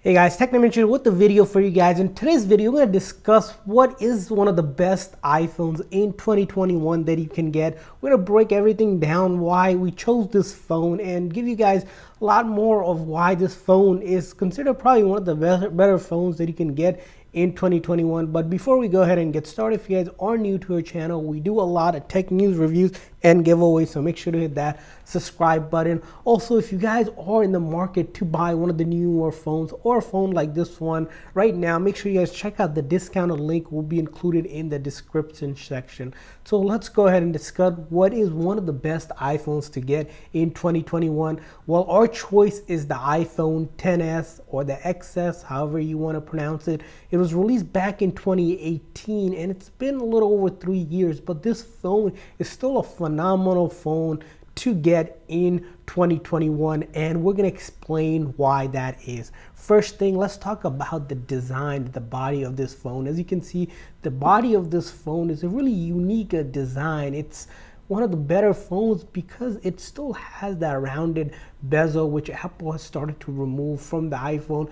Hey guys, Technomentary with the video for you guys. In today's video, we're going to discuss what is one of the best iPhones in 2021 that you can get. We're going to break everything down, why we chose this phone, and give you guys a lot more of why this phone is considered probably one of the better phones that you can get in 2021. But before we go ahead and get started, if you guys are new to our channel, we do a lot of tech news reviews and giveaways, so make sure to hit that subscribe button. Also, if you guys are in the market to buy one of the newer phones or a phone like this one right now, make sure you guys check out the discounted link will be included in the description section. So let's go ahead and discuss what is one of the best iPhones to get in 2021. Well, our choice is the iPhone XS or the XS, however you want to pronounce it. It was released back in 2018 and it's been a little over 3 years, but this phone is still a phenomenal phone to get in 2021, and we're going to explain why that is. First thing, let's talk about the design, the body of this phone. As you can see, the body of this phone is a really unique design. It's one of the better phones because it still has that rounded bezel, which Apple has started to remove from the iPhone,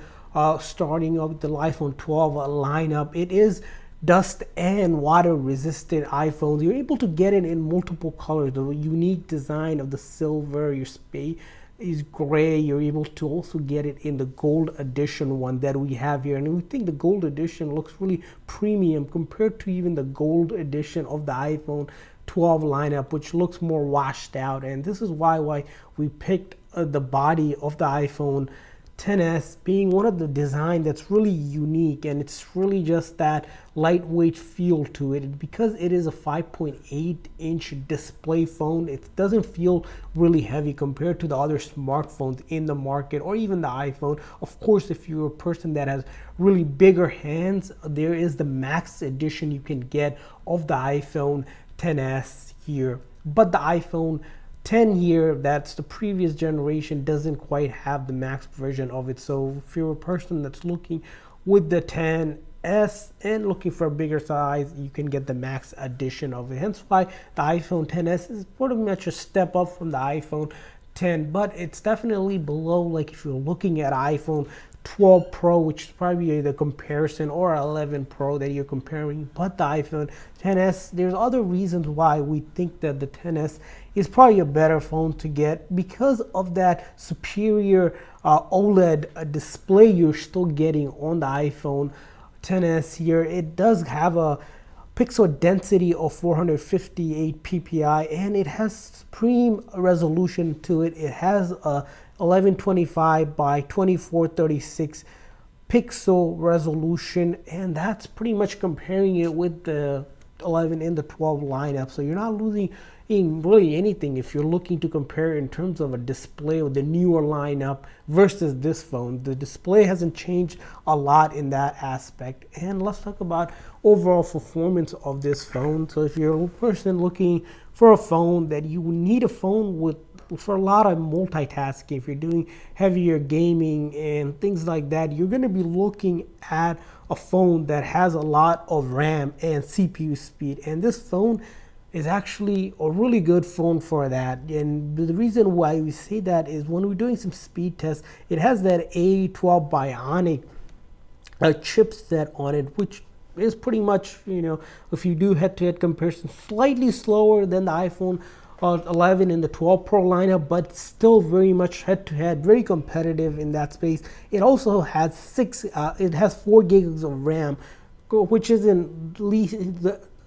starting up with the iPhone 12 lineup. It is dust and water resistant iPhones. You're able to get it in multiple colors. The unique design of the silver, your space is gray. You're able to also get it in the gold edition one that we have here, and we think the gold edition looks really premium compared to even the gold edition of the iPhone 12 lineup, which looks more washed out. And this is why we picked the body of the iPhone XS being one of the design that's really unique, and it's really just that lightweight feel to it. Because it is a 5.8-inch display phone, it doesn't feel really heavy compared to the other smartphones in the market or even the iPhone. Of course, if you're a person that has really bigger hands, there is the max edition you can get of the iPhone XS here, but the iPhone 10 here, that's the previous generation, doesn't quite have the max version of it. So if you're a person that's looking with the XS and looking for a bigger size, you can get the max edition of it. Hence why the iPhone XS is pretty much a step up from the iPhone 10, but it's definitely below, like if you're looking at iPhone 12 Pro, which is probably the comparison, or 11 Pro that you're comparing. But the iPhone XS, there's other reasons why we think that the XS is probably a better phone to get because of that superior OLED display you're still getting on the iPhone XS here. It does have a pixel density of 458 ppi, and it has supreme resolution to it. It has a 1125 by 2436 pixel resolution, and that's pretty much comparing it with the 11 and the 12 lineup. So you're not losing in really anything if you're looking to compare in terms of a display with the newer lineup versus this phone. The display hasn't changed a lot in that aspect. And let's talk about overall performance of this phone. So if you're a person looking for a phone that you need a phone with for a lot of multitasking, if you're doing heavier gaming and things like that, you're going to be looking at a phone that has a lot of RAM and CPU speed, and this phone is actually a really good phone for that. And the reason why we say that is when we're doing some speed tests, it has that A12 Bionic chipset on it, which is pretty much, if you do head-to-head comparison, slightly slower than the iPhone 11 and the 12 Pro lineup, but still very much head-to-head, very competitive in that space. It also has 4 gigs of RAM, which isn't least.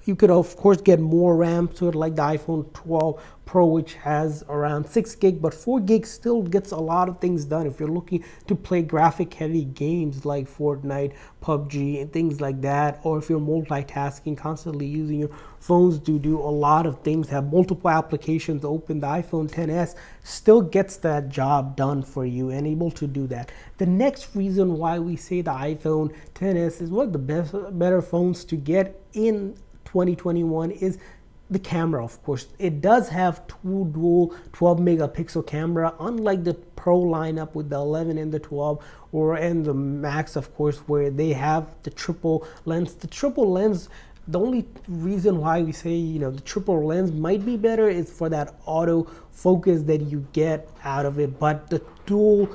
You could of course get more RAM to it, like the iPhone 12 Pro, which has around 6 gig, but 4 gigs still gets a lot of things done if you're looking to play graphic heavy games like Fortnite, PUBG, and things like that, or if you're multitasking, constantly using your phones to do a lot of things, have multiple applications open. The iPhone XS still gets that job done for you and able to do that. The next reason why we say the iPhone XS is one of the better phones to get in 2021 is the camera. Of course, it does have two dual 12 megapixel camera, unlike the Pro lineup with the 11 and the 12, and the Max, of course, where they have the triple lens. The triple lens, the only reason why we say the triple lens might be better is for that auto focus that you get out of it, but the dual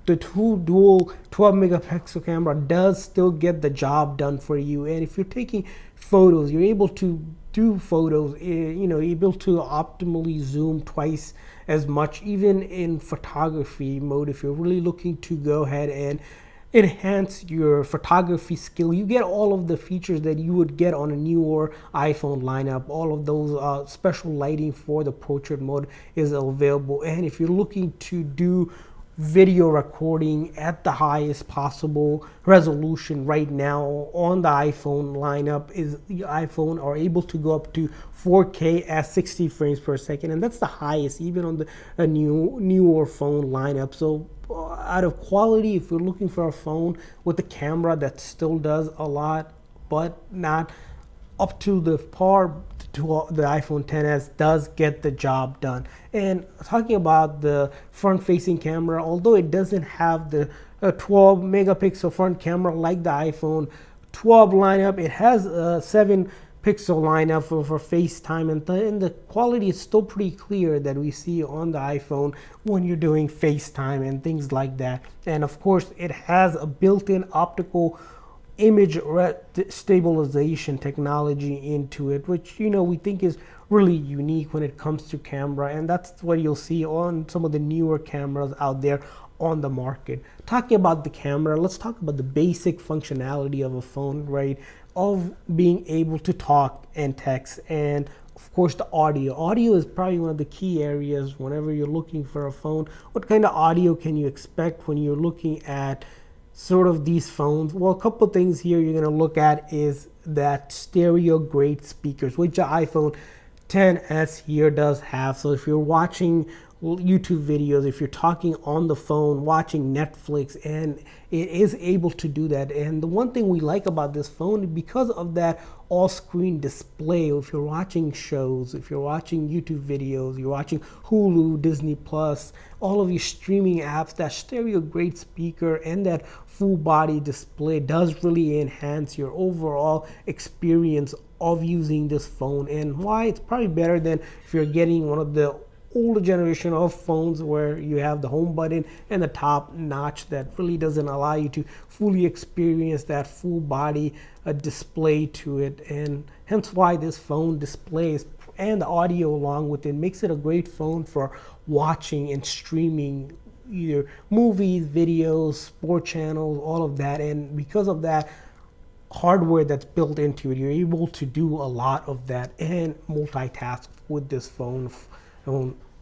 the two dual 12 megapixel camera does still get the job done for you. And if you're taking photos, you're able to do photos, able to optimally zoom twice as much, even in photography mode. If you're really looking to go ahead and enhance your photography skill, you get all of the features that you would get on a newer iPhone lineup. All of those special lighting for the portrait mode is available. And if you're looking to do video recording at the highest possible resolution right now on the iPhone lineup, is the iPhone are able to go up to 4K at 60 frames per second, and that's the highest even on the newer phone lineup. So out of quality, if you're looking for a phone with a camera that still does a lot but not up to the par to the iPhone XS, does get the job done. And talking about the front facing camera, although it doesn't have the 12 megapixel front camera like the iPhone 12 lineup, it has a 7 pixel lineup for FaceTime, and the quality is still pretty clear that we see on the iPhone when you're doing FaceTime and things like that. And of course, it has a built-in optical image stabilization technology into it, which we think is really unique when it comes to camera, and that's what you'll see on some of the newer cameras out there on the market. Talking about the camera, let's talk about the basic functionality of a phone, right? Of being able to talk and text, and of course the audio. Audio is probably one of the key areas whenever you're looking for a phone. What kind of audio can you expect when you're looking at sort of these phones? Well, a couple things here you're going to look at is that stereo grade speakers, which the iPhone XS here does have. So if you're watching YouTube videos, if you're talking on the phone, watching Netflix, and it is able to do that. And the one thing we like about this phone, because of that all-screen display, if you're watching shows, if you're watching YouTube videos, you're watching Hulu, Disney Plus, all of your streaming apps, that stereo grade speaker and that full body display does really enhance your overall experience of using this phone. And why it's probably better than if you're getting one of the older generation of phones where you have the home button and the top notch that really doesn't allow you to fully experience that full body display to it. And hence why this phone displays and the audio along with it makes it a great phone for watching and streaming either movies, videos, sport channels, all of that. And because of that hardware that's built into it, you're able to do a lot of that and multitask with this phone,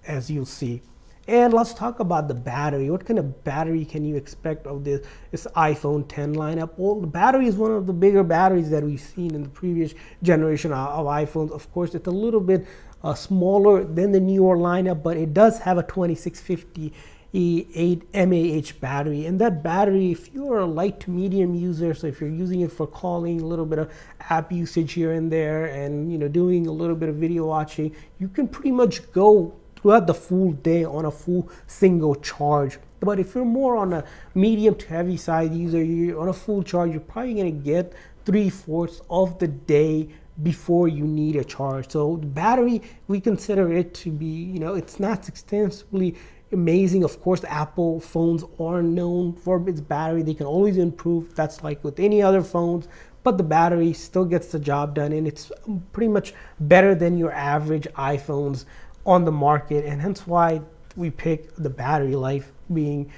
as you'll see. And let's talk about the battery. What kind of battery can you expect of this iPhone X lineup? Well, the battery is one of the bigger batteries that we've seen in the previous generation of iPhones. Of course, it's a little bit smaller than the newer lineup, but it does have a 2650 8 mAh battery. And that battery, if you're a light to medium user, so if you're using it for calling, a little bit of app usage here and there, and doing a little bit of video watching, you can pretty much go throughout the full day on a full single charge. But if you're more on a medium to heavy side user, you're on a full charge, you're probably going to get 3/4 of the day before you need a charge. So the battery, we consider it to be, it's not extensively amazing. Of course, Apple phones are known for its battery. They can always improve. That's like with any other phones, but the battery still gets the job done, and it's pretty much better than your average iPhones on the market, and hence why we pick the battery life being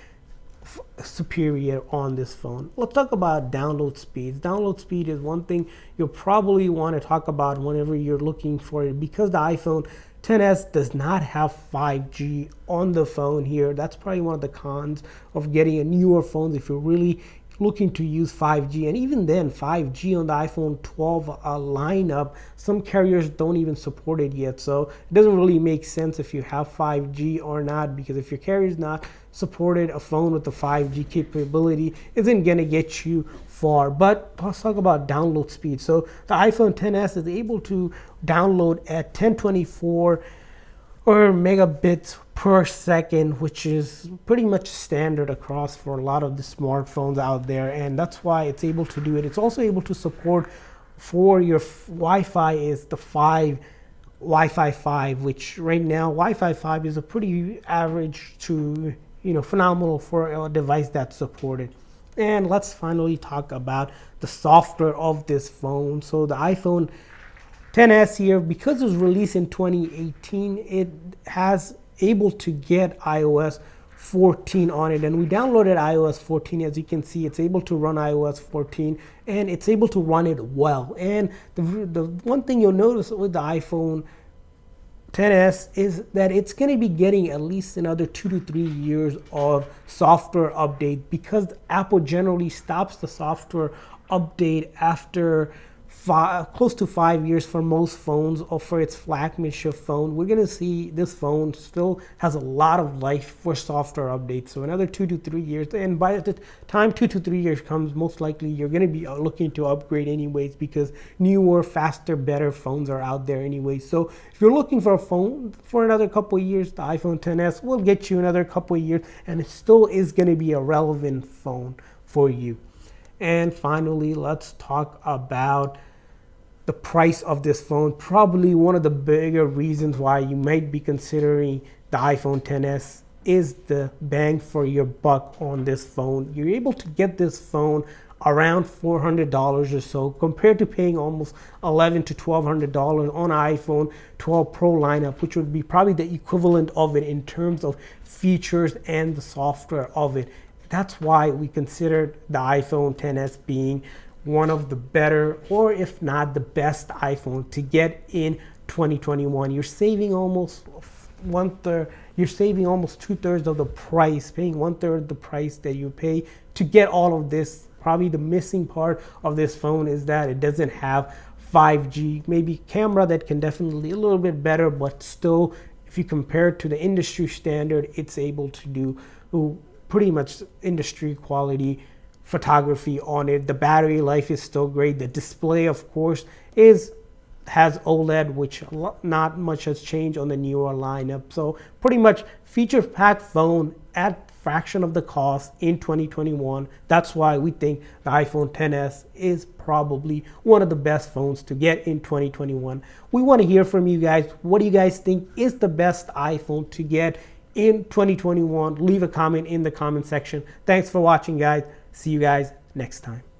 superior on this phone. Let's talk about download speeds. Download speed is one thing you'll probably want to talk about whenever you're looking for it, because the iPhone XS does not have 5G on the phone here. That's probably one of the cons of getting a newer phone if you're really looking to use 5G. And even then, 5G on the iPhone 12 lineup, some carriers don't even support it yet. So it doesn't really make sense if you have 5G or not, because if your carrier is not supported, a phone with the 5G capability isn't going to get you far. But let's talk about download speed. So the iPhone XS is able to download at 1024 or megabits per second, which is pretty much standard across for a lot of the smartphones out there, and that's why it's able to do it. It's also able to support for your Wi-Fi is the Wi-Fi 5, which right now Wi-Fi 5 is a pretty average to phenomenal for a device that's supported. And let's finally talk about the software of this phone. So the iPhone XS here, because it was released in 2018, it has able to get iOS 14 on it, and we downloaded iOS 14. As you can see, it's able to run iOS 14, and it's able to run it well. And the one thing you'll notice with the iPhone XS is that it's going to be getting at least another 2 to 3 years of software update, because Apple generally stops the software update after close to 5 years for most phones, or for its flagship phone. We're going to see this phone still has a lot of life for software updates. So another 2 to 3 years. And by the time 2 to 3 years comes, most likely you're going to be looking to upgrade anyways, because newer, faster, better phones are out there anyway. So if you're looking for a phone for another couple of years, the iPhone XS will get you another couple of years, and it still is going to be a relevant phone for you. And finally, let's talk about the price of this phone. Probably one of the bigger reasons why you might be considering the iPhone XS is the bang for your buck on this phone. You're able to get this phone around $400 or so, compared to paying almost $1,100 to $1,200 on an iPhone 12 Pro lineup, which would be probably the equivalent of it in terms of features and the software of it. That's why we considered the iPhone XS being one of the better, or if not the best iPhone to get in 2021. You're saving almost you're saving almost 2/3 of the price, paying 1/3 of the price that you pay to get all of this. Probably the missing part of this phone is that it doesn't have 5G. Maybe camera that can definitely a little bit better, but still, if you compare it to the industry standard, it's able to do pretty much industry quality photography on it. The battery life is still great. The display, of course, has OLED, which not much has changed on the newer lineup. So pretty much feature-packed phone at fraction of the cost in 2021. That's why we think the iPhone XS is probably one of the best phones to get in 2021. We want to hear from you guys. What do you guys think is the best iPhone to get in 2021? Leave a comment in the comment section. Thanks for watching, guys. See you guys next time.